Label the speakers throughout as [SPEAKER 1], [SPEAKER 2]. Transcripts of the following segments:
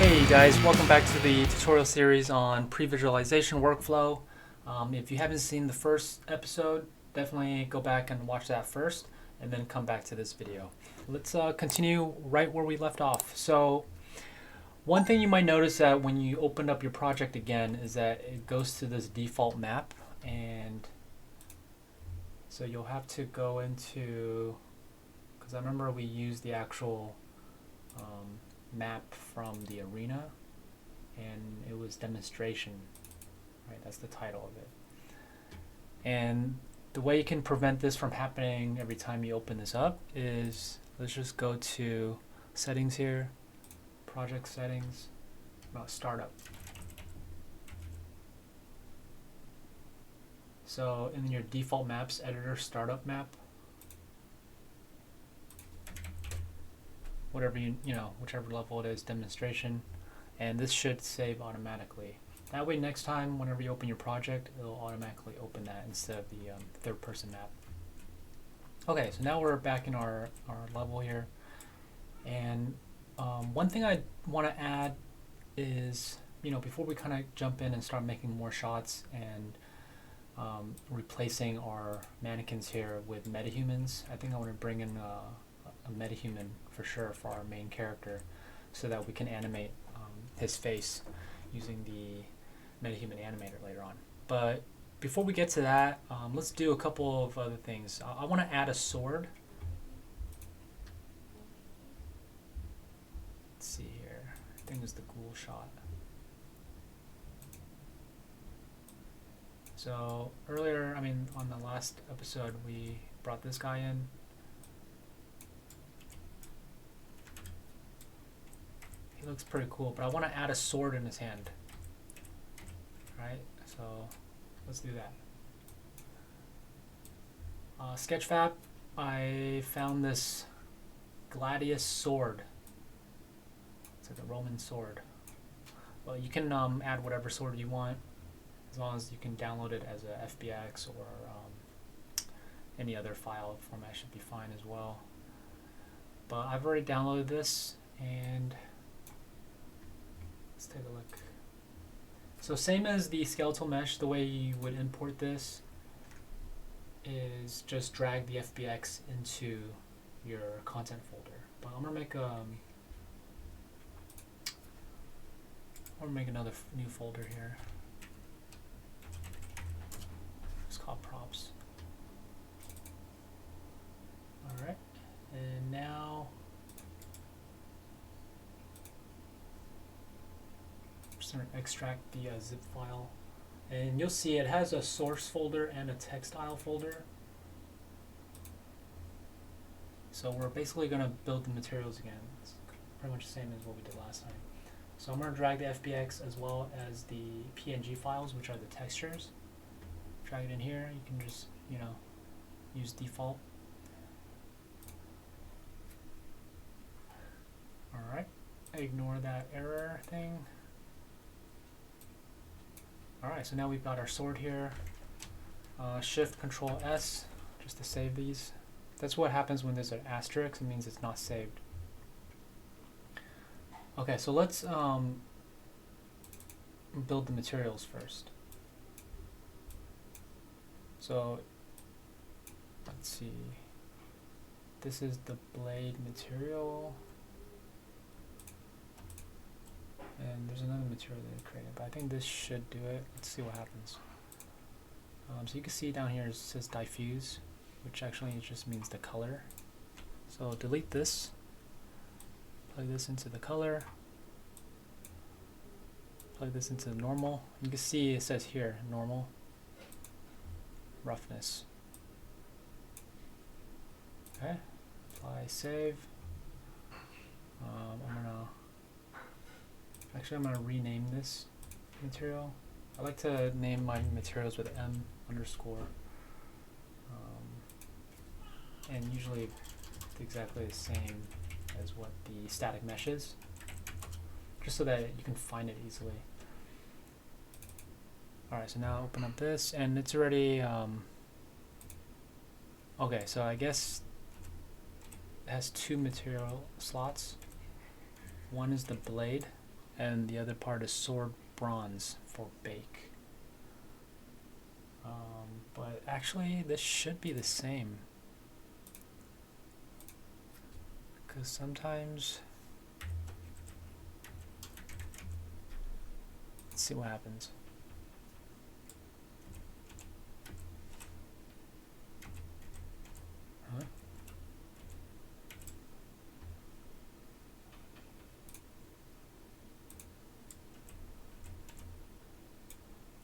[SPEAKER 1] Hey guys, welcome back to the tutorial series on pre-visualization workflow. If you haven't seen the first episode, definitely go back and watch that first and then come back to this video. Let's continue right where we left off. So one thing you might notice that when you open up your project again is that it goes to this default map, and so you'll have to go into, because I remember we used the actual map from the arena, and it was demonstration, right? That's the title of it. And the way you can prevent this from happening every time you open this up is, let's just go to settings here, project settings, startup. So in your default maps editor, startup map, whatever whichever level it is, demonstration, and this should save automatically. That way next time whenever you open your project, it'll automatically open that instead of the third person map. Okay, so now we're back in our level here, and one thing I want to add is, before we kind of jump in and start making more shots and replacing our mannequins here with metahumans, I think I want to bring in a metahuman for sure for our main character, so that we can animate his face using the metahuman animator later on. But before we get to that, let's do a couple of other things. I want to add a sword. Let's see here. I think it's the Ghoul shot. So earlier, on the last episode, we brought this guy in. He looks pretty cool, but I want to add a sword in his hand. Right, so let's do that. Sketchfab, I found this gladius sword. It's like a Roman sword. Well, you can add whatever sword you want, as long as you can download it as a FBX or any other file format should be fine as well. But I've already downloaded this, and let's take a look. So same as the skeletal mesh, the way you would import this is just drag the FBX into your content folder. But I'm gonna make another new folder here. It's called props. All right, and now going to extract the zip file, and you'll see it has a source folder and a textile folder. So we're basically going to build the materials again. It's pretty much the same as what we did last time. So I'm going to drag the FBX as well as the PNG files, which are the textures. Drag it in here. You can just use default. Alright, ignore that error thing. Alright, so now we've got our sword here. Shift Control S just to save these. That's what happens when there's an asterisk. It means it's not saved. Okay, so let's build the materials first. So let's see. This is the blade material. And there's another material that I created, but I think this should do it. Let's see what happens. So you can see down here it says diffuse, which actually just means the color. So delete this, plug this into the color, plug this into the normal. You can see it says here normal, roughness. Okay, apply, save. I'm going to rename this material. I like to name my materials with M underscore, and usually it's exactly the same as what the static mesh is, just so that you can find it easily. Alright, so now open up this, and it's already okay, so I guess it has two material slots. One is the blade, and the other part is sword bronze for bake. But actually this should be the same, because sometimes, let's see what happens. Huh?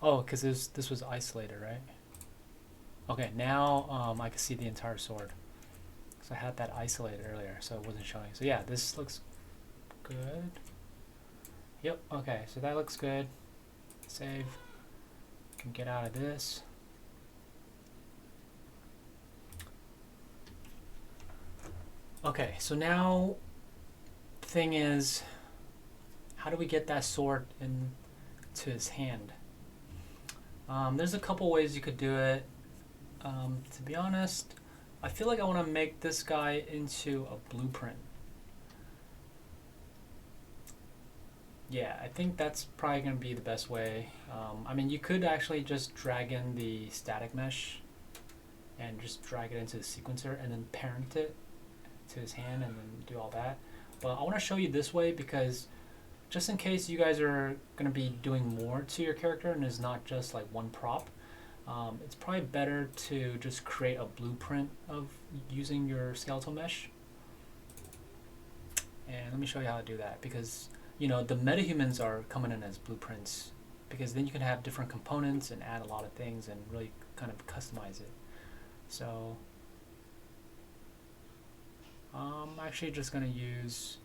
[SPEAKER 1] Oh, because this was isolated, right? Okay, now I can see the entire sword. So I had that isolated earlier, so it wasn't showing. So yeah, this looks good. Yep, okay, so that looks good. Save. Can get out of this. Okay, so now the thing is, how do we get that sword into his hand? There's a couple ways you could do it. To be honest, I feel like I want to make this guy into a blueprint. Yeah, I think that's probably going to be the best way. I mean, you could actually just drag in the static mesh and just drag it into the sequencer and then parent it to his hand and then do all that. But I want to show you this way because just in case you guys are going to be doing more to your character and it's not just like one prop, it's probably better to just create a blueprint of using your skeletal mesh. And let me show you how to do that, because you know the metahumans are coming in as blueprints, because then you can have different components and add a lot of things and really kind of customize it. So I'm actually just going to use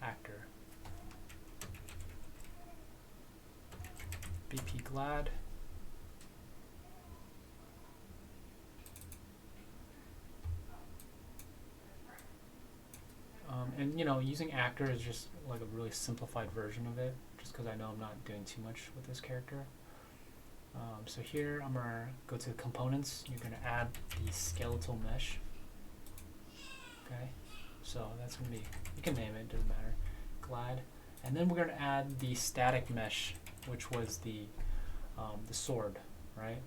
[SPEAKER 1] actor. BP glad. And you know, using actor is just like a really simplified version of it, just because I know I'm not doing too much with this character. So here I'm going to go to the components. You're going to add the skeletal mesh. Okay, so that's going to be, you can name it, doesn't matter. Glad. And then we're going to add the static mesh, which was the sword, right?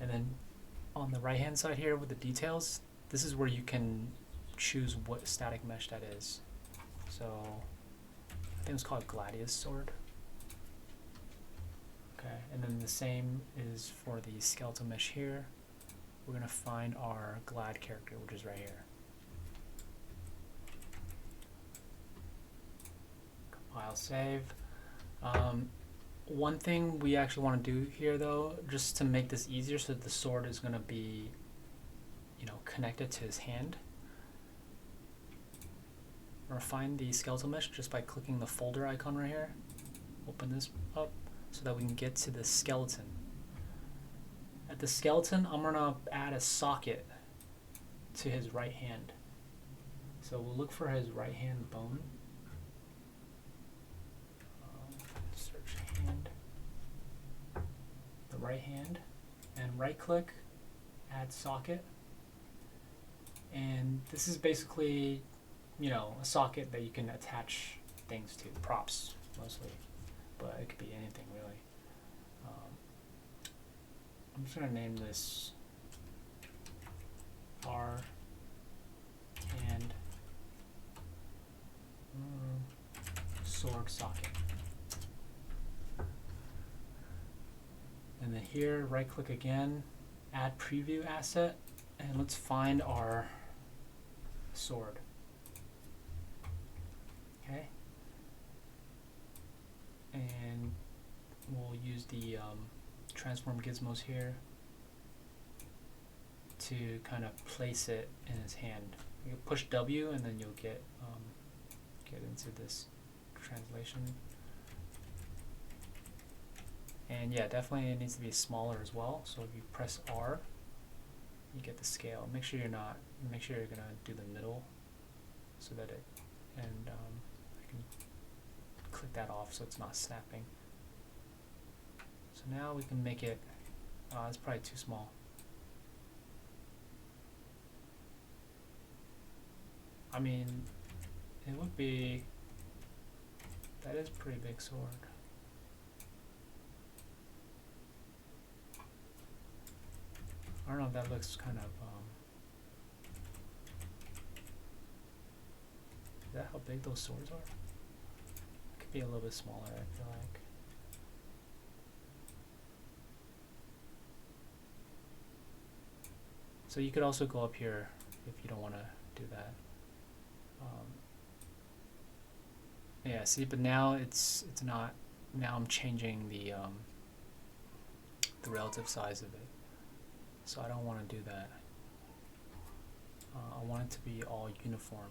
[SPEAKER 1] And then on the right hand side here with the details, this is where you can choose what static mesh that is. So I think it's called Gladius sword. Okay, and then the same is for the skeletal mesh here. We're going to find our glad character, which is right here. Compile, save. One thing we actually want to do here though, just to make this easier, so that the sword is going to be, you know, connected to his hand. We're going to find the skeletal mesh just by clicking the folder icon right here. Open this up so that we can get to the skeleton. At the skeleton, I'm going to add a socket to his right hand. So we'll look for his right hand bone. Search hand. The right hand. And right click, add socket. And this is basically, you know, a socket that you can attach things to, props mostly, but it could be anything really. I'm just going to name this R and sword socket. And then here, right click again, add preview asset, and let's find our sword. Okay. And we'll use the transform gizmos here to kind of place it in his hand. You push W and then you'll get into this translation. And yeah, definitely it needs to be smaller as well. So if you press R, you get the scale. Make sure you're gonna do the middle so that it, and I can click that off so it's not snapping. So now we can make it, it's probably too small. I mean, it would be, that is a pretty big sword. I don't know if that looks kind of, is that how big those swords are? It could be a little bit smaller, I feel like. So you could also go up here if you don't want to do that. Yeah, see, but now it's not. Now I'm changing the relative size of it. So I don't want to do that. I want it to be all uniform.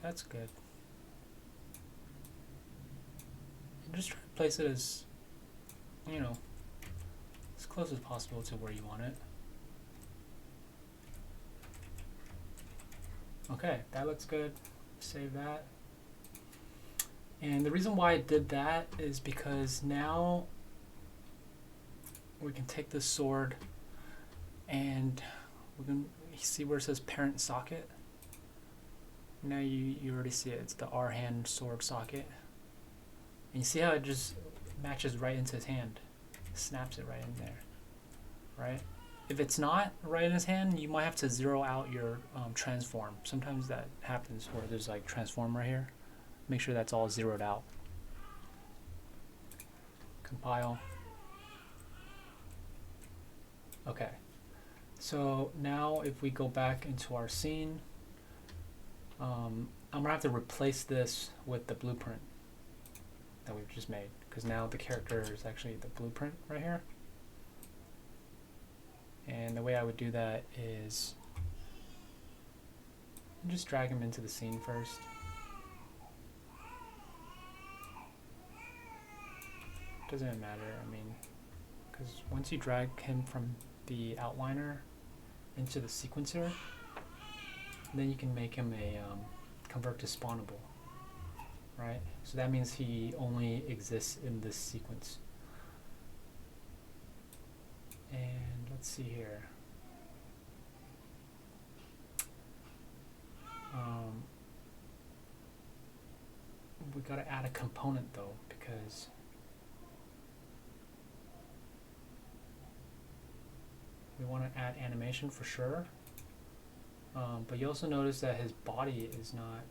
[SPEAKER 1] That's good. And just try to place it as, you know, as close as possible to where you want it. Okay, that looks good. Save that. And the reason why I did that is because now we can take this sword and we can see where it says parent socket. Now you already see it. It's the R hand sword socket. And you see how it just matches right into his hand. Snaps it right in there. Right? If it's not right in his hand, you might have to zero out your transform. Sometimes that happens where there's like transform right here. Make sure that's all zeroed out. Compile. Okay. So now if we go back into our scene, I'm gonna have to replace this with the blueprint that we've just made, because now the character is actually the blueprint right here. And the way I would do that is just drag him into the scene first. Doesn't even matter, I mean, because once you drag him from the outliner into the sequencer, then you can make him a convert to spawnable, right? So that means he only exists in this sequence. And let's see here. We gotta add a component though, because we want to add animation for sure. But you also notice that his body is not,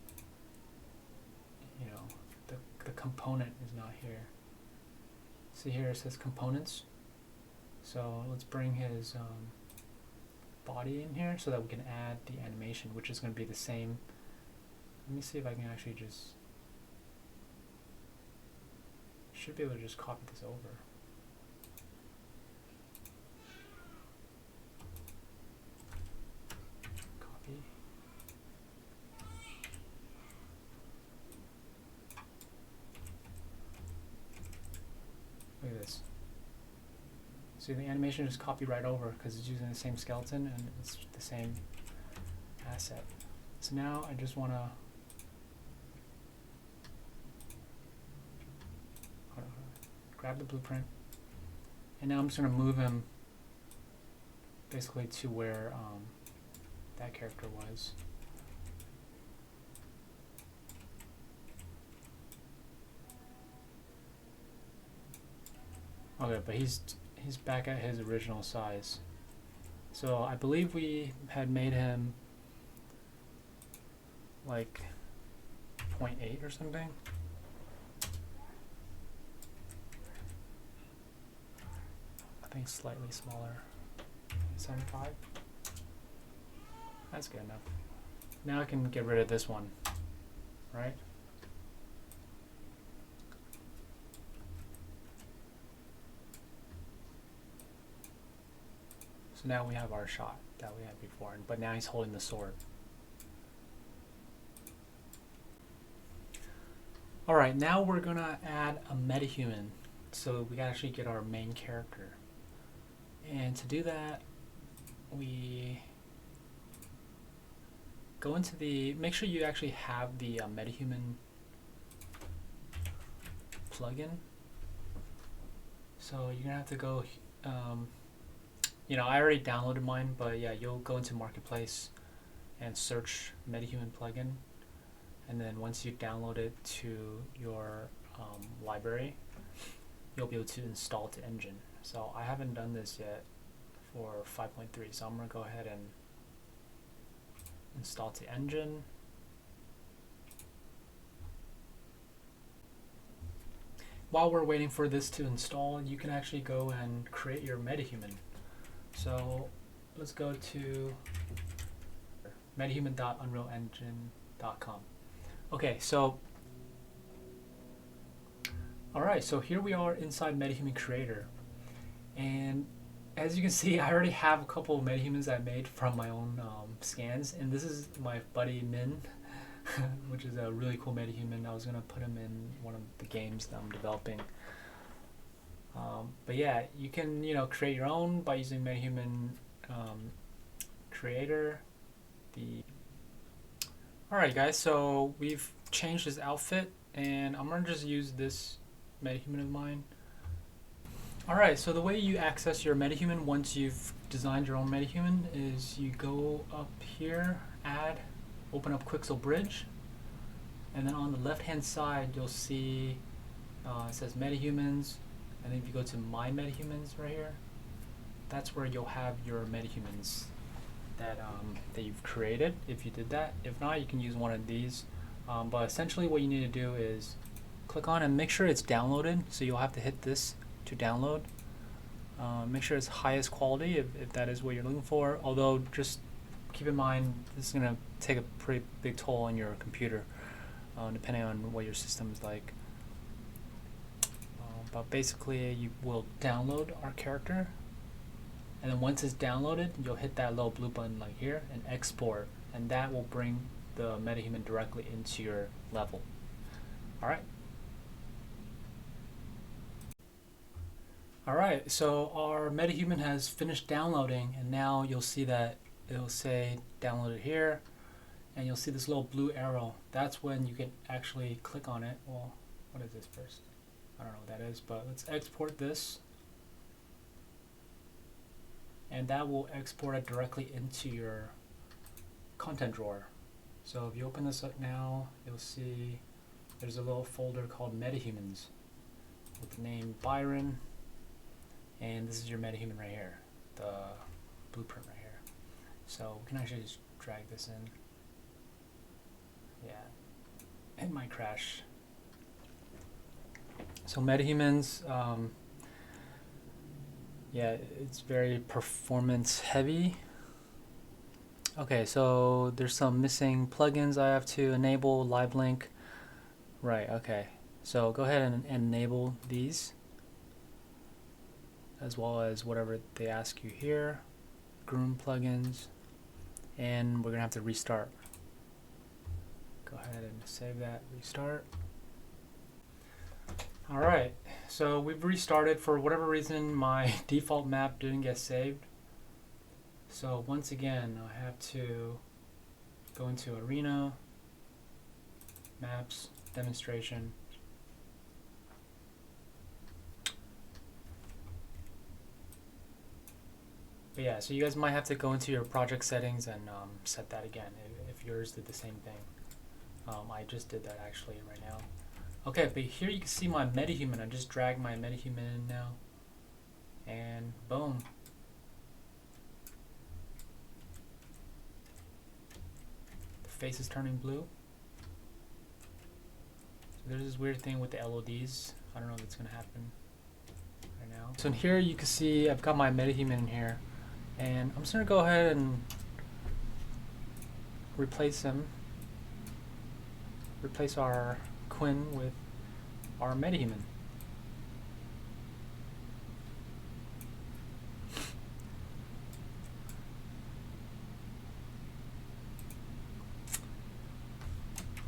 [SPEAKER 1] you know, the component is not here. See here it says components. So let's bring his body in here so that we can add the animation, which is going to be the same. Let me see if I can actually just, should be able to just copy this over. Copy. Look at this. See, the animation is copied right over because it's using the same skeleton and it's the same asset. So now I just want to grab the blueprint, and now I'm just going to move him basically to where that character was. Okay, but he's back at his original size. So I believe we had made him like 0.8 or something. I think slightly smaller. 75. That's good enough. Now I can get rid of this one, right? So now we have our shot that we had before, but now he's holding the sword. Alright, now we're gonna add a metahuman so we can actually get our main character. And to do that, we go into make sure you actually have the Metahuman plugin. So you're gonna have to go, you know, I already downloaded mine, but yeah, you'll go into Marketplace and search Metahuman plugin, and then once you download it to your library, you'll be able to install the engine. So I haven't done this yet for 5.3, so I'm gonna go ahead and install the engine. While we're waiting for this to install, you can actually go and create your Metahuman. So let's go to metahuman.unrealengine.com. Okay, so alright, so here we are inside Metahuman Creator, and as you can see, I already have a couple of Metahumans I made from my own scans, and this is my buddy Min, which is a really cool Metahuman. I was gonna put him in one of the games that I'm developing. But yeah, you can, you know, create your own by using Metahuman Creator. Alright guys, so we've changed his outfit, and I'm gonna just use this Metahuman of mine. Alright, so the way you access your Metahuman once you've designed your own Metahuman is you go up here, add, open up Quixel Bridge, and then on the left hand side you'll see it says Metahumans, and then if you go to My Metahumans right here, that's where you'll have your Metahumans that you've created, if you did that. If not, you can use one of these, but essentially what you need to do is click on and make sure it's downloaded, so you'll have to hit this to download. Make sure it's highest quality if that is what you're looking for, although just keep in mind this is going to take a pretty big toll on your computer depending on what your system is like. But basically you will download our character, and then once it's downloaded you'll hit that little blue button like here and export, and that will bring the Metahuman directly into your level. Alright. Alright, so our Metahuman has finished downloading, and now you'll see that it'll say downloaded here, and you'll see this little blue arrow. That's when you can actually click on it. Well, what is this first? I don't know what that is, but let's export this, and that will export it directly into your content drawer. So if you open this up now, you'll see there's a little folder called Metahumans with the name Byron, and this is your Metahuman right here, the blueprint right here. So we can actually just drag this in. Yeah, it might crash. So Metahumans, yeah, it's very performance heavy. Okay, so there's some missing plugins I have to enable, live link. Right, okay. So go ahead and enable these, as well as whatever they ask you here, groom plugins, and we're gonna have to restart. Go ahead and save that, restart. Alright, so we've restarted. For whatever reason my default map didn't get saved. So once again I have to go into Arena, Maps, Demonstration. But yeah, so you guys might have to go into your project settings and set that again if yours did the same thing. I just did that actually right now. Okay, but here you can see my Metahuman. I just dragged my Metahuman in now, and boom. The face is turning blue. So there's this weird thing with the LODs. I don't know if it's gonna happen right now. So in here you can see I've got my Metahuman in here, and I'm just gonna go ahead and replace him. Replace our Quinn with our Metahuman.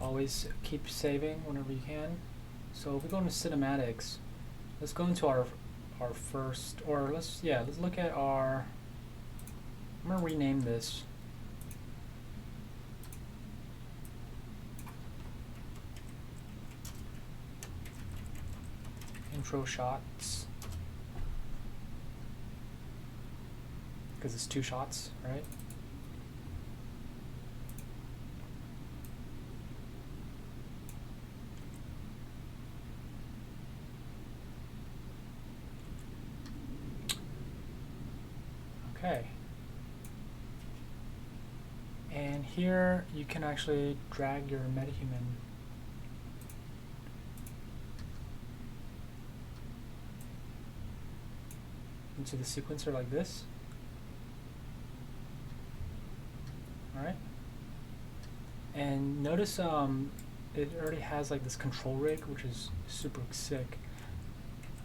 [SPEAKER 1] Always keep saving whenever you can. So if we go into cinematics, let's go into our first, or let's look at our, I'm gonna rename this intro shots, because it's 2 shots, right? Okay. And here you can actually drag your Metahuman into the sequencer like this. Alright. And notice it already has like this control rig, which is super sick,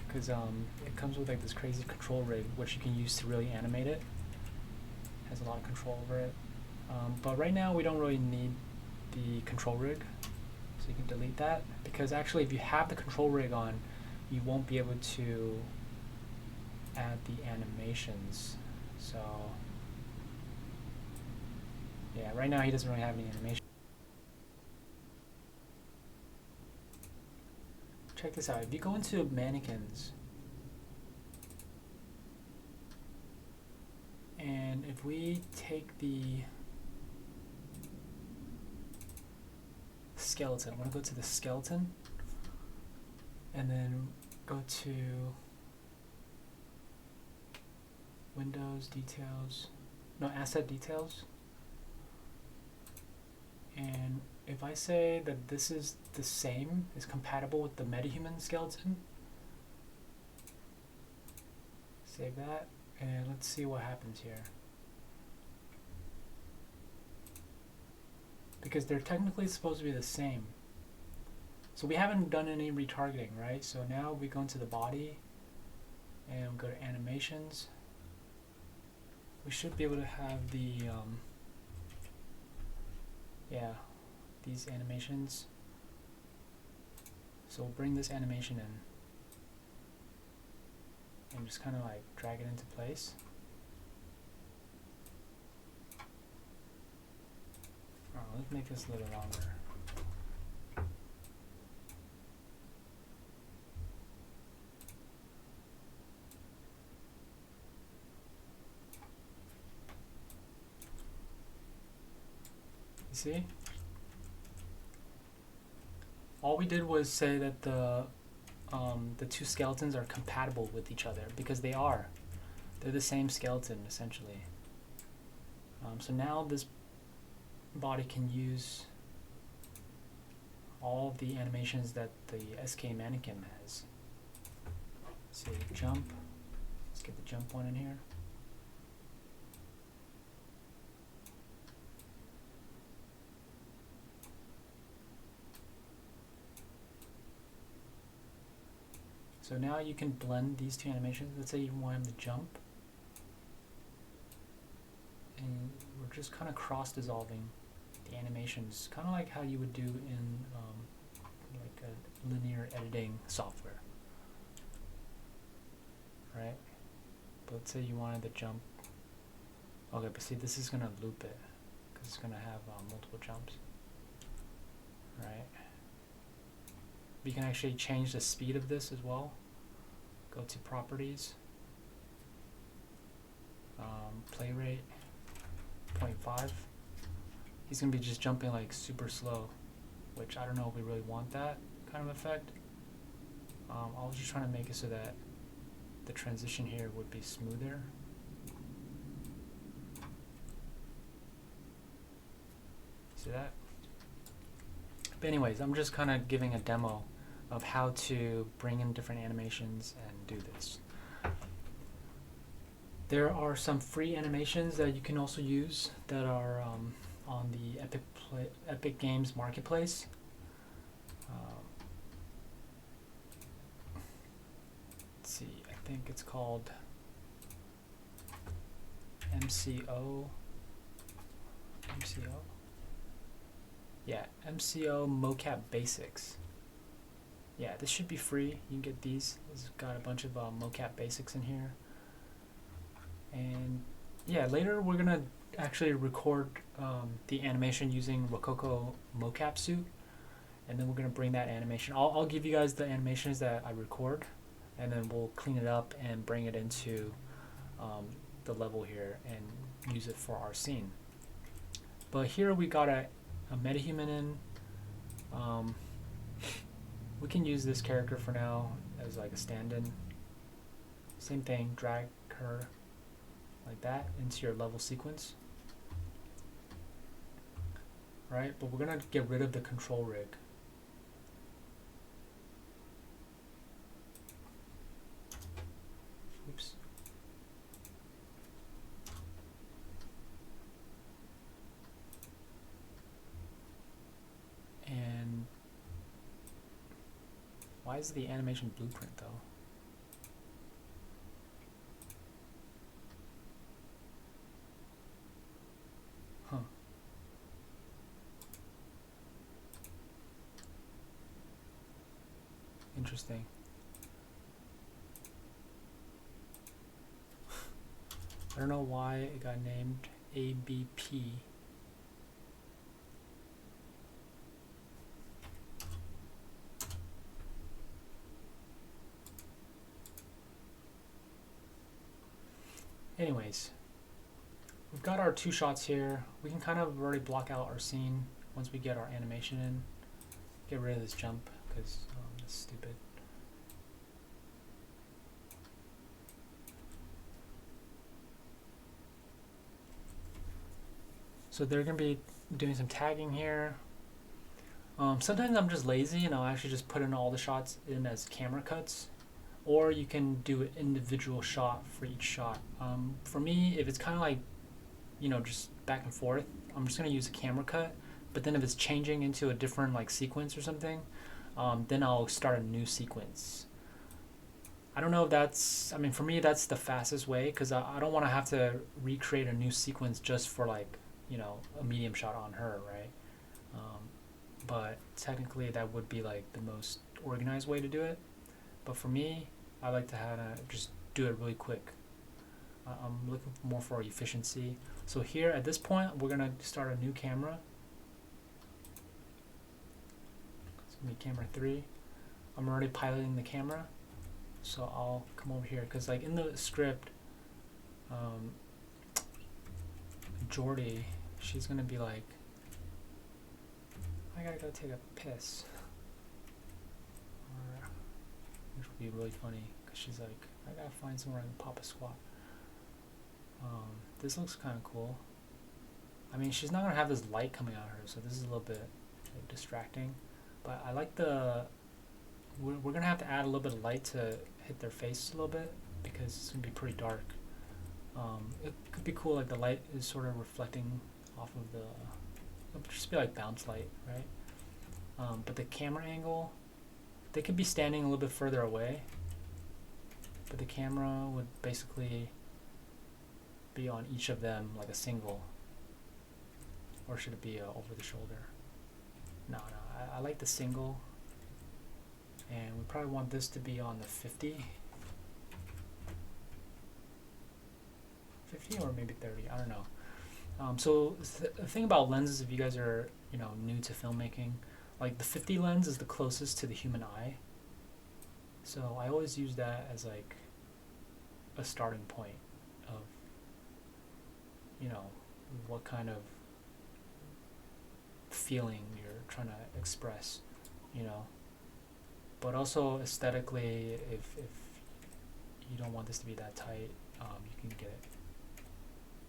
[SPEAKER 1] because it comes with like this crazy control rig which you can use to really animate it. Has a lot of control over it. But right now we don't really need the control rig, so you can delete that, because actually if you have the control rig on, you won't be able to add the animations. So yeah, right now he doesn't really have any animation. Check this out. If you go into mannequins, and if we take the skeleton, I'm going to go to the skeleton, and then go to Windows details, no, asset details, and if I say that this is the same, is compatible with the Metahuman skeleton, save that, and let's see what happens here. Because they're technically supposed to be the same. So we haven't done any retargeting, right? So now we go into the body and we go to animations. We should be able to have the, yeah, these animations. So we'll bring this animation in and just kind of like drag it into place. Let's make this a little longer. You see? All we did was say that the 2 skeletons are compatible with each other, because they are. They're the same skeleton essentially. So now this body can use all of the animations that the SK mannequin has. Let's see, jump. Let's get the jump one in here. So now you can blend these 2 animations. Let's say you want him to jump, and we're just kind of cross-dissolving the animations, kind of like how you would do in like a linear editing software, right? But let's say you wanted to jump. Okay, but see, this is going to loop it, because it's going to have multiple jumps, right? You can actually change the speed of this as well. Go to properties, play rate 0.5. He's gonna be just jumping like super slow, which I don't know if we really want that kind of effect. I was just trying to make it so that the transition here would be smoother. See that? But anyways, I'm just kind of giving a demo of how to bring in different animations and do this. There are some free animations that you can also use that are on the Epic Games Marketplace. Let's see, I think it's called MCO. Yeah, MCO Mocap Basics. Yeah, this should be free. You can get these. It's got a bunch of mocap basics in here. And yeah, later we're gonna actually record the animation using Rococo mocap suit, and then we're gonna bring that animation. I'll give you guys the animations that I record, and then we'll clean it up and bring it into the level here and use it for our scene. But here we got a metahuman in. We can use this character for now as like a stand-in. Same thing, drag her like that into your level sequence. Right, but we're gonna get rid of the control rig. Oops. And why is the animation blueprint though? Huh. Interesting. I don't know why it got named ABP. Anyways, we've got our two shots here. We can kind of already block out our scene once we get our animation in. Get rid of this jump because that's stupid. So they're going to be doing some tagging here. Sometimes I'm just lazy and I'll actually just put in all the shots in as camera cuts. Or you can do an individual shot for each shot. For me, if it's kind of like, you know, just back and forth, I'm just going to use a camera cut. But then if it's changing into a different like sequence or something, then I'll start a new sequence. I don't know if that's, I mean, for me, that's the fastest way because I don't want to have to recreate a new sequence just for like, you know, a medium shot on her, right? But technically that would be like the most organized way to do it. But for me, I like to have just do it really quick. I'm looking more for efficiency. So here at this point, we're gonna start a new camera. It's gonna be camera 3. I'm already piloting the camera, so I'll come over here because like in the script, Jordy, she's gonna be like, I gotta go take a piss. Which would be really funny because she's like, I gotta find somewhere I can pop a squat. This looks kind of cool. I mean, she's not gonna have this light coming out of her, so this is a little bit like, distracting. But I like the. We're gonna have to add a little bit of light to hit their face a little bit because it's gonna be pretty dark. It could be cool, like the light is sort of reflecting off of the. It'll just be like bounce light, right? But the camera angle. They could be standing a little bit further away, but the camera would basically be on each of them like a single. Or should it be over the shoulder? No, I like the single. And we probably want this to be on the 50. 50 or maybe 30, I don't know. So the thing about lenses, if you guys are, you know, new to filmmaking, like the 50 lens is the closest to the human eye. So I always use that as like a starting point of, you know, what kind of feeling you're trying to express, you know. But also aesthetically, if you don't want this to be that tight, you can get it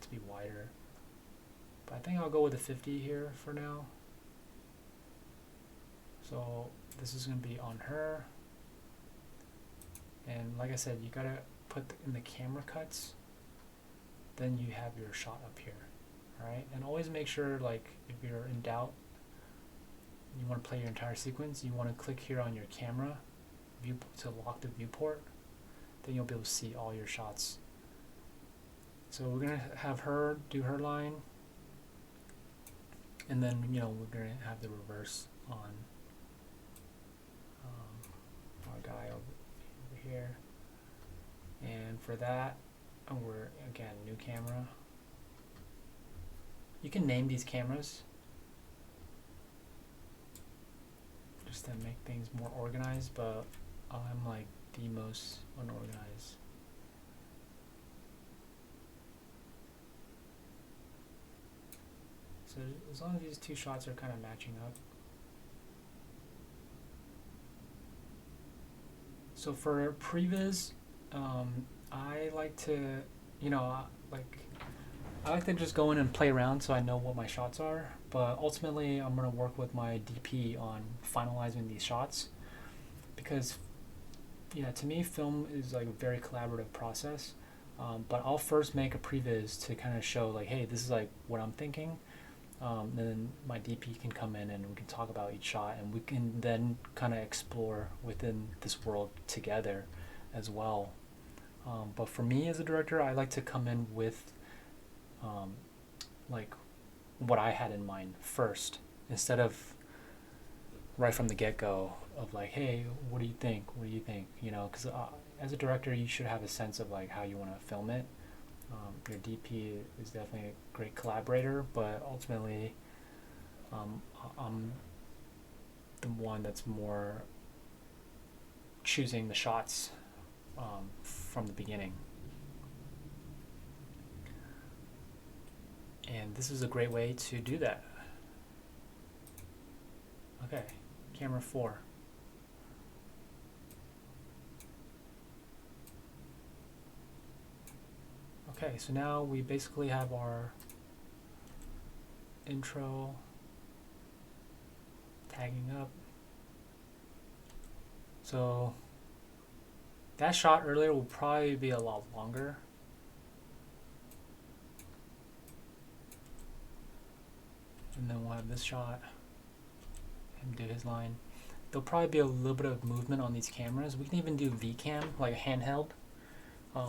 [SPEAKER 1] to be wider. But I think I'll go with the 50 here for now. So this is going to be on her. And like I said, you gotta put in the camera cuts, then you have your shot up here. Alright? And always make sure, like, if you're in doubt, you want to play your entire sequence, you want to click here on your camera view to lock the viewport, then you'll be able to see all your shots. So we're going to have her do her line, and then, you know, we're going to have the reverse on our guy over here. And for that, we're, again, new camera. You can name these cameras just to make things more organized, but I'm like the most unorganized. So as long as these two shots are kind of matching up. So for previs, I like to, I like to just go in and play around so I know what my shots are. But ultimately, I'm gonna work with my DP on finalizing these shots, because, to me, film is like a very collaborative process. But I'll first make a previs to kind of show like, hey, this is like what I'm thinking. And then my DP can come in and we can talk about each shot, and we can then kind of explore within this world together as well. But for me as a director, I like to come in with like what I had in mind first, instead of right from the get-go of like, hey, what do you think? What do you think? Because as a director, you should have a sense of like how you want to film it. Your DP is definitely a great collaborator, but ultimately, I'm the one that's more choosing the shots from the beginning. And this is a great way to do that. Okay, camera 4. Okay, so now we basically have our intro tagging up. So that shot earlier will probably be a lot longer. And then we'll have this shot, him do his line. There'll probably be a little bit of movement on these cameras. We can even do VCam, like a handheld,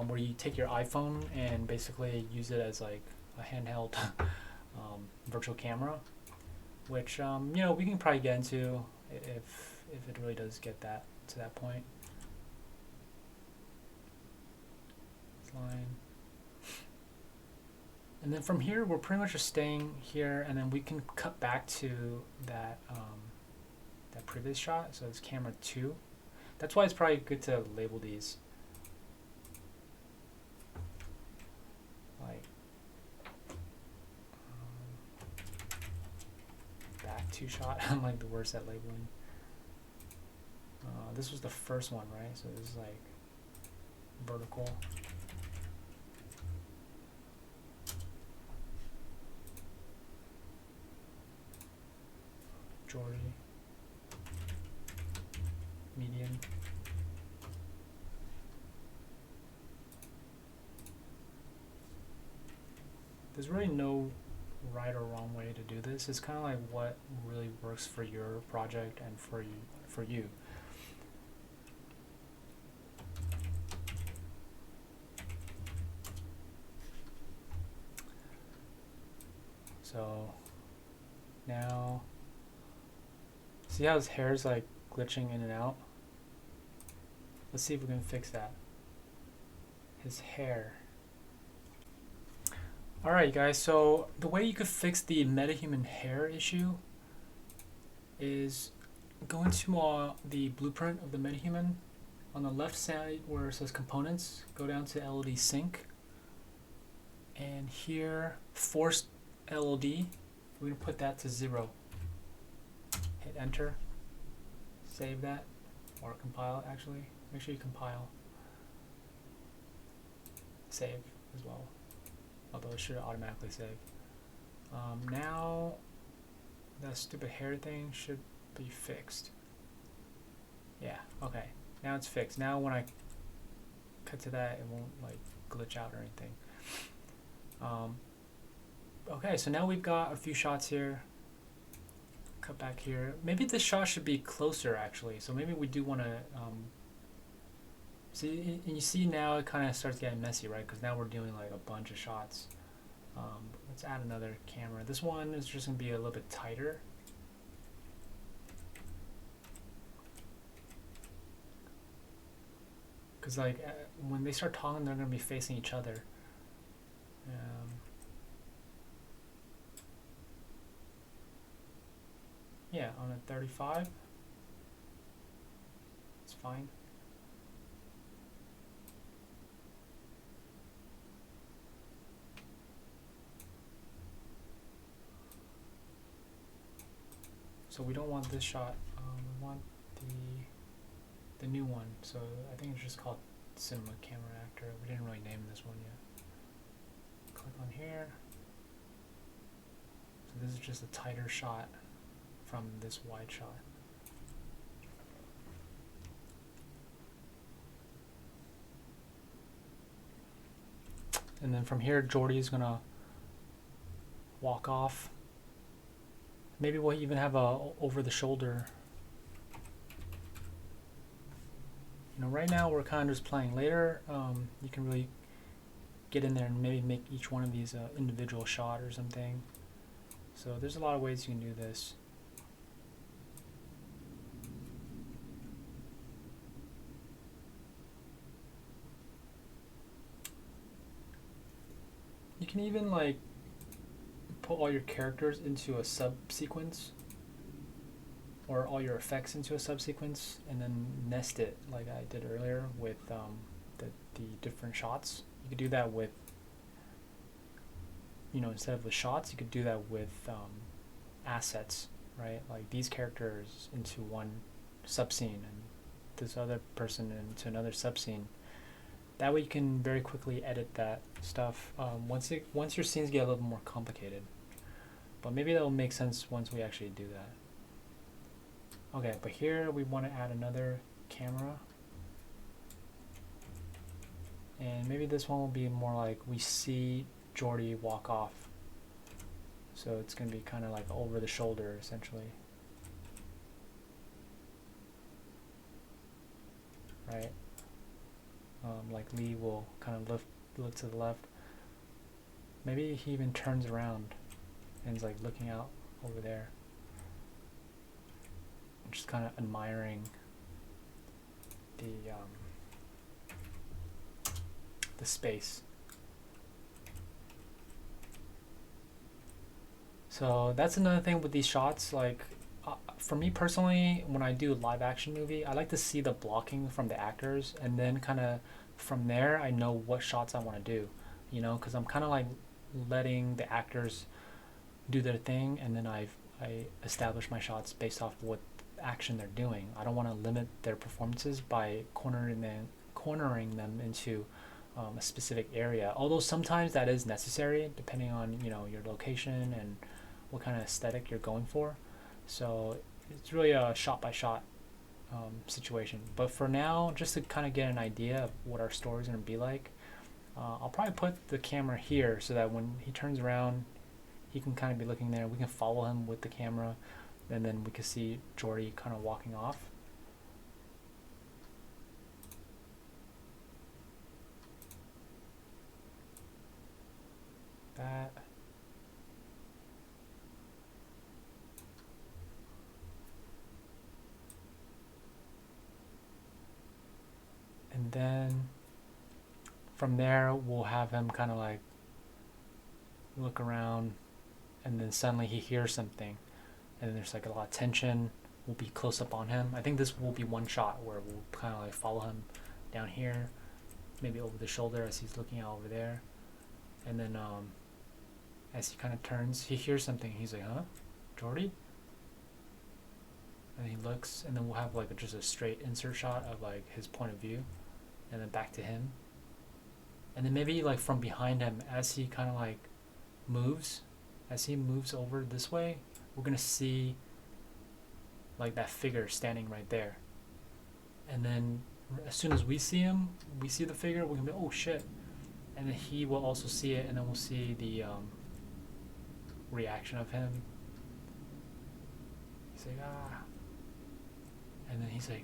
[SPEAKER 1] where you take your iPhone and basically use it as like a handheld virtual camera, which we can probably get into if it really does get to that point. Line. And then from here, we're pretty much just staying here, and then we can cut back to that that previous shot. So it's camera 2. That's why it's probably good to label these. Like back 2 shot. I'm like the worst at labeling. This was the first one, right? So this is like vertical. Jordy. Medium. There's really no right or wrong way to do this. It's kind of like what really works for your project and for you. So now, see how his hair is like glitching in and out? Let's see if we can fix that. His hair. Alright guys, so the way you could fix the Metahuman hair issue is go into the blueprint of the Metahuman. On the left side where it says components, go down to LOD sync, and here force LOD, we're going to put that to 0. Hit enter, save that, or compile actually. Make sure you compile. Save as well, although it should automatically save. Now that stupid hair thing should be fixed. Yeah, okay. Now it's fixed. Now when I cut to that, it won't like glitch out or anything. Okay, so now we've got a few shots here. Cut back here. Maybe this shot should be closer actually. So maybe we do want to see, and you see now it kind of starts getting messy, right? Because now we're doing like a bunch of shots. Let's add another camera. This one is just gonna be a little bit tighter. Because like when they start talking, they're gonna be facing each other. Yeah, on a 35, it's fine. So we don't want this shot. We want the new one. So I think it's just called Cinema Camera Actor. We didn't really name this one yet. Click on here. So this is just a tighter shot from this wide shot. And then from here, Jordy's gonna walk off. Maybe we'll even have a over the shoulder. You know, right now we're kind of just playing. Later, you can really get in there and maybe make each one of these an individual shot or something. So there's a lot of ways you can do this. You can even like put all your characters into a subsequence, or all your effects into a subsequence, and then nest it like I did earlier with the different shots. You could do that with, you know, instead of with shots, you could do that with assets, right? Like these characters into one subscene and this other person into another subscene. That way you can very quickly edit that stuff once your scenes get a little more complicated. But maybe that will make sense once we actually do that. Okay, but here we want to add another camera. And maybe this one will be more like we see Jordy walk off. So it's going to be kind of like over the shoulder, essentially. Right? Like Lee will kind of look to the left. Maybe he even turns around and is like looking out over there. Just kind of admiring the space. So that's another thing with these shots. Like for me personally, when I do a live action movie, I like to see the blocking from the actors, and then kind of from there I know what shots I want to do, you know, because I'm kind of like letting the actors do their thing, and then I establish my shots based off what action they're doing. I don't want to limit their performances by cornering them into a specific area, although sometimes that is necessary depending on, you know, your location and what kind of aesthetic you're going for. So it's really a shot by shot situation. But for now, just to kind of get an idea of what our story is going to be like, I'll probably put the camera here so that when he turns around, he can kind of be looking there. We can follow him with the camera, and then we can see Jordy kind of walking off. That. And then from there, we'll have him kind of like look around, and then suddenly he hears something, and then there's like a lot of tension. We'll be close up on him. I think this will be one shot where we'll kind of like follow him down here, maybe over the shoulder as he's looking out over there. And then as he kind of turns, he hears something. He's like, huh? Jordy? And he looks, and then we'll have like just a straight insert shot of like his point of view, and then back to him. And then maybe like from behind him, as he kind of like moves, as he moves over this way, we're gonna see like that figure standing right there. And then as soon as we see him, we see the figure, we're gonna be, oh shit. And then he will also see it, and then we'll see the reaction of him. He's like, ah. And then he's like,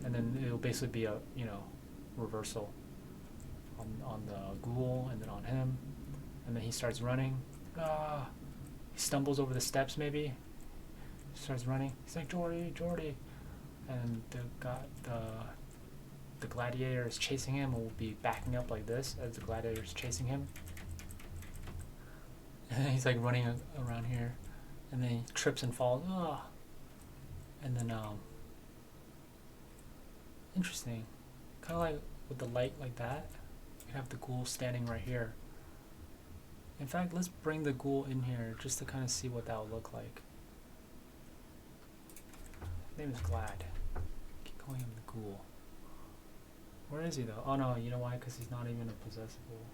[SPEAKER 1] and then it'll basically be a, you know, reversal on the ghoul, and then on him. And then he starts running. Ah. He stumbles over the steps maybe. Starts running. He's like, Jordy, Jordy. And the gladiator is chasing him, and will be backing up like this as the gladiator is chasing him. And then he's like running around here, and then he trips and falls. Ah. And then interesting, kind of like with the light like that, you have the ghoul standing right here. In fact, let's bring the ghoul in here just to kind of see what that would look like. name is Glad. Keep calling him the Ghoul. Where is he though? Oh no, you know why? Because he's not even a possessable.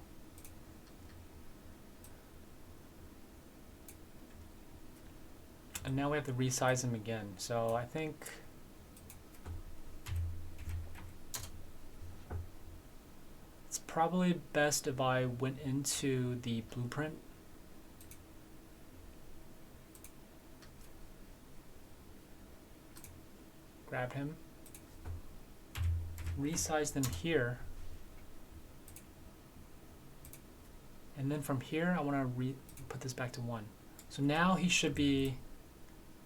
[SPEAKER 1] And now we have to resize him again. So I think it's probably best if I went into the blueprint. Grabbed him. Resized him here. And then from here, I want to put this back to 1. So now he should be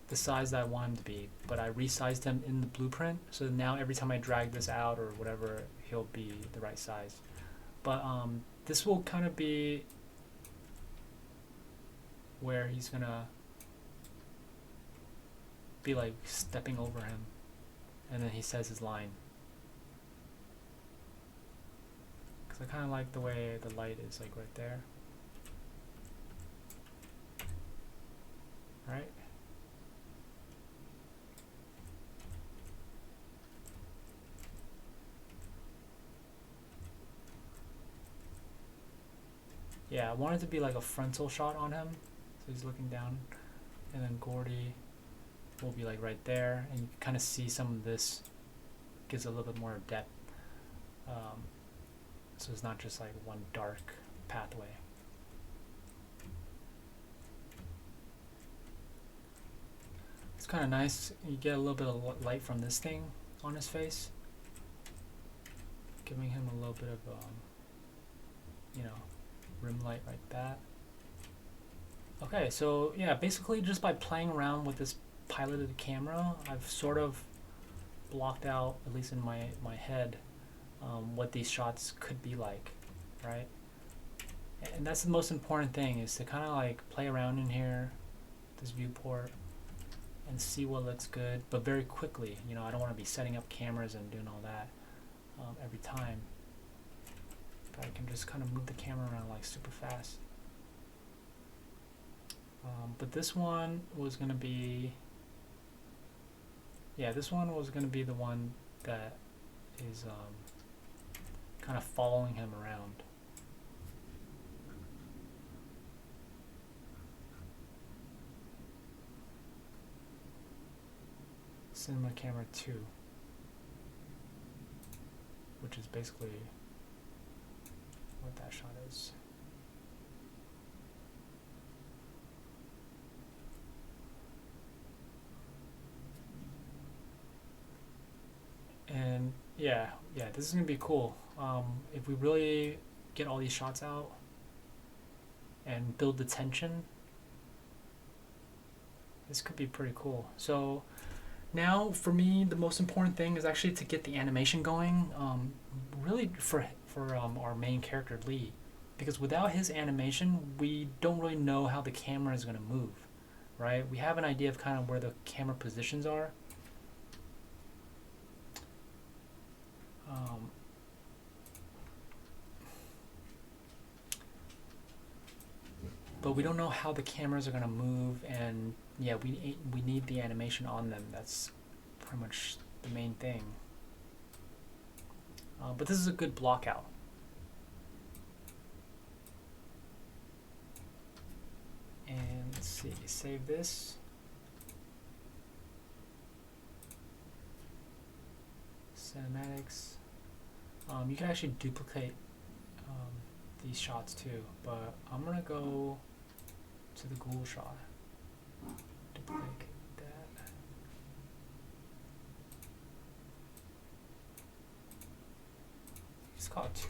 [SPEAKER 1] the size that I want him to be, but I resized him in the blueprint, so now every time I drag this out or whatever, he'll be the right size. But this will kind of be where he's gonna be like stepping over him, and then he says his line. Because I kind of like the way the light is like right there. Right? Yeah, I want it to be like a frontal shot on him, so he's looking down, and then Gordy will be like right there, and you can kind of see some of this gives a little bit more depth, so it's not just like one dark pathway. It's kind of nice, you get a little bit of light from this thing on his face, giving him a little bit of, you know, rim light like that. Okay, so yeah, basically just by playing around with this piloted camera, I've sort of blocked out, at least in my head, what these shots could be like, right? And that's the most important thing, is to kind of like play around in here, this viewport, and see what looks good, but very quickly. You know, I don't want to be setting up cameras and doing all that every time. I can just kind of move the camera around like super fast. But this one was going to be, yeah, this one was going to be the one that is kind of following him around. Cinema camera 2, which is basically what that shot is. And yeah, this is gonna be cool. If we really get all these shots out and build the tension, this could be pretty cool. So now for me, the most important thing is actually to get the animation going, really for our main character Lee, because without his animation, we don't really know how the camera is going to move, right? We have an idea of kind of where the camera positions are, but we don't know how the cameras are going to move, and yeah, we need the animation on them. That's pretty much the main thing. But this is a good block out. And let's see, save this. Cinematics. You can actually duplicate these shots too, but I'm gonna go to the Ghoul shot. Duplicate that. Just call it 2.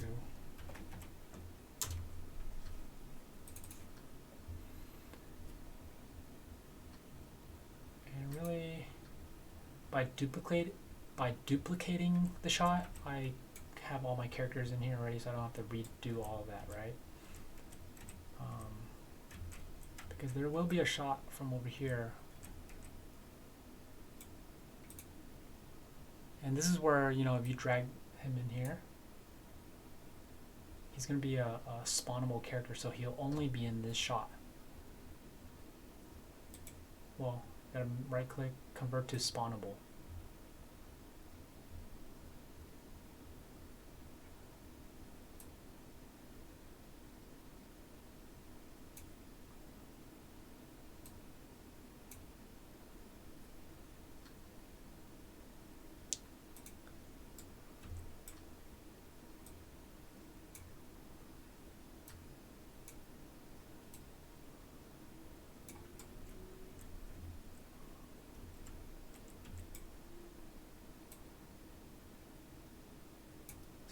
[SPEAKER 1] And really, by duplicating the shot, I have all my characters in here already, so I don't have to redo all of that, right? Because there will be a shot from over here. And this is where, you know, if you drag him in here, he's going to be a spawnable character, so he'll only be in this shot. Well, gotta right click, convert to spawnable.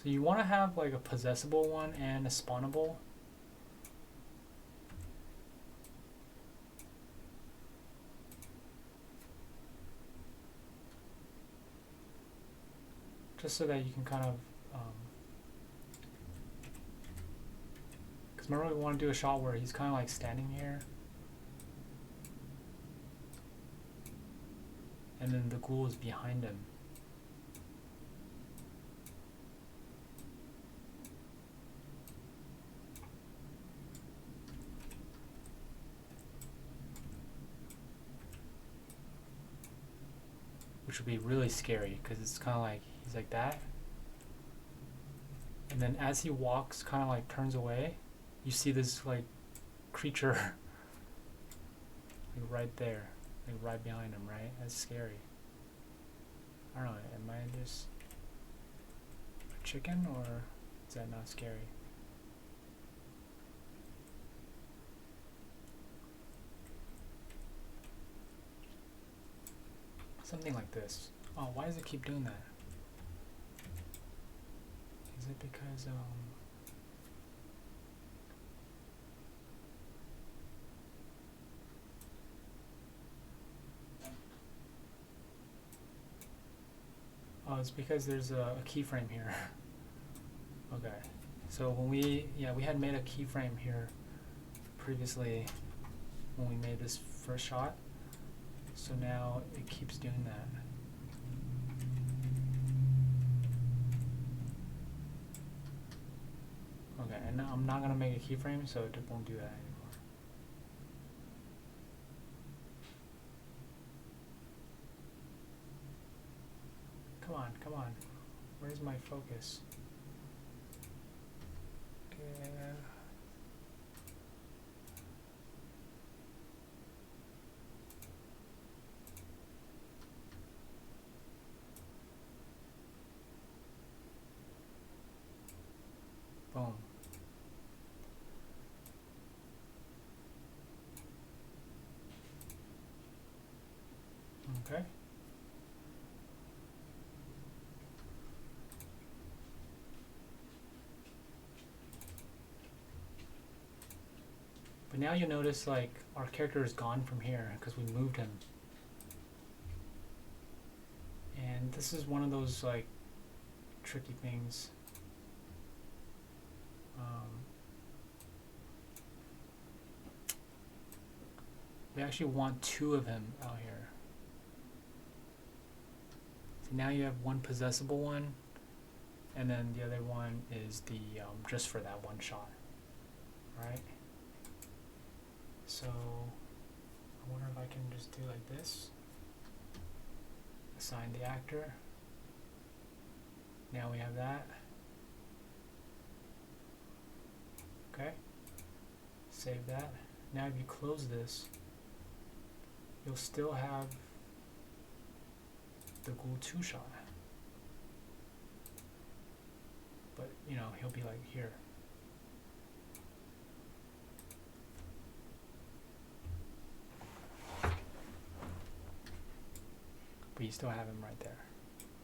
[SPEAKER 1] So you want to have like a possessable one and a spawnable. Just so that you can kind of, because remember we want to do a shot where he's kind of like standing here. And then the ghoul is behind him. Which would be really scary because it's kind of like he's like that. And then as he walks, kind of like turns away, you see this like creature like right there, like right behind him, right? That's scary. I don't know, am I just a chicken or is that not scary? Something like this. Oh, why does it keep doing that? Is it because oh, it's because there's a keyframe here. Okay, so when we had made a keyframe here previously when we made this first shot. So now it keeps doing that. Okay, and now I'm not gonna make a keyframe, so it won't do that anymore. Come on, come on. Where's my focus? Okay. Boom. Okay. But now you notice like our character is gone from here because we moved him. And this is one of those like tricky things. We actually want two of him out here. So now you have one possessable one, and then the other one is the just for that one shot, right? So I wonder if I can just do like this. Assign the actor. Now we have that. Okay. Save that. Now if you close this, you'll still have the Ghoul 2 shot. But, you know, he'll be like here. But you still have him right there.